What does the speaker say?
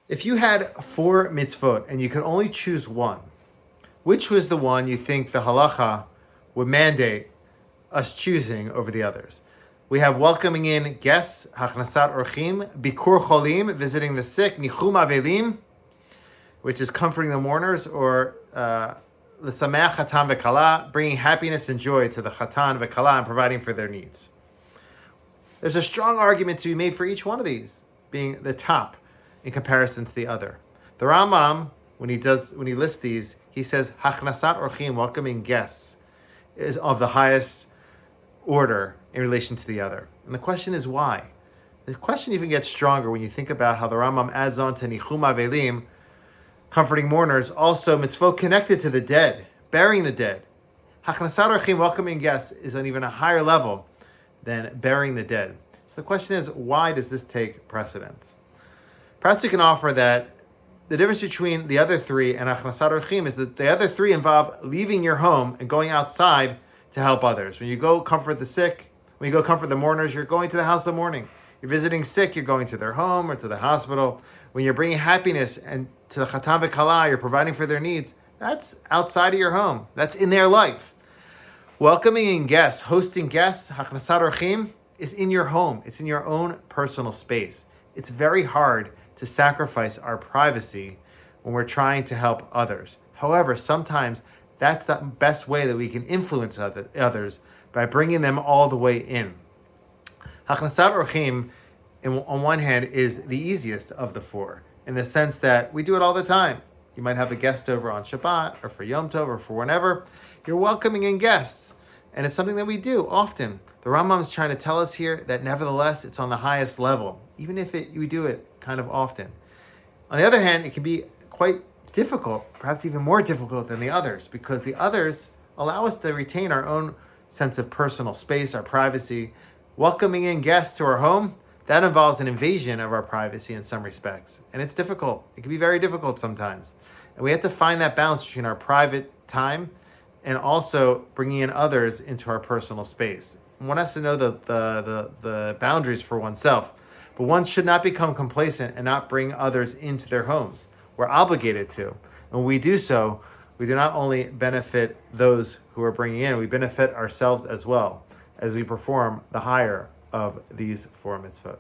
If you had 4 mitzvot and you could only choose one, which was the one you think the halacha would mandate us choosing over the others? We have welcoming in guests, Hachnasat Orchim, Bikur Cholim, visiting the sick, Nichum Avelim, which is comforting the mourners, or L'sameach Chatan v'Kala, bringing happiness and joy to the Chatan v'Kala and providing for their needs. There's a strong argument to be made for each one of these being the top in comparison to the other. The Rambam, when he lists these, he says Hachnasat Orchim, welcoming guests, is of the highest order in relation to the other. And the question is why? The question even gets stronger when you think about how the Rambam adds on to Nichum Avelim, comforting mourners, also mitzvot connected to the dead, burying the dead. Hachnasat Orchim, welcoming guests, is on even a higher level than burying the dead. So the question is, why does this take precedence? Perhaps we can offer that the difference between the other 3 and Hachnasat Orchim is that the other 3 involve leaving your home and going outside to help others. When you go comfort the sick, when you go comfort the mourners, you're going to the house of mourning. You're visiting sick, you're going to their home or to the hospital. When you're bringing happiness and to the Chatan v'Kala, you're providing for their needs, that's outside of your home. That's in their life. Welcoming in guests, hosting guests, Hachnasat Orchim, is in your home. It's in your own personal space. It's very hard to sacrifice our privacy when we're trying to help others. However, sometimes that's the best way that we can influence others, by bringing them all the way in. Hachnasat Orchim, on one hand, is the easiest of the 4, in the sense that we do it all the time. You might have a guest over on Shabbat, or for Yom Tov, or for whenever. You're welcoming in guests, and it's something that we do often. The Rambam is trying to tell us here that nevertheless, it's on the highest level, even if we do it kind of often. On the other hand, it can be quite difficult, perhaps even more difficult than the others, because the others allow us to retain our own sense of personal space, our privacy. Welcoming in guests to our home, that involves an invasion of our privacy in some respects. And it's difficult. It can be very difficult sometimes. And we have to find that balance between our private time and also bringing in others into our personal space. One has to know the boundaries for oneself. But one should not become complacent and not bring others into their homes. We're obligated to. And when we do so, we do not only benefit those who are bringing in, we benefit ourselves as well as we perform the higher of these 4 mitzvot.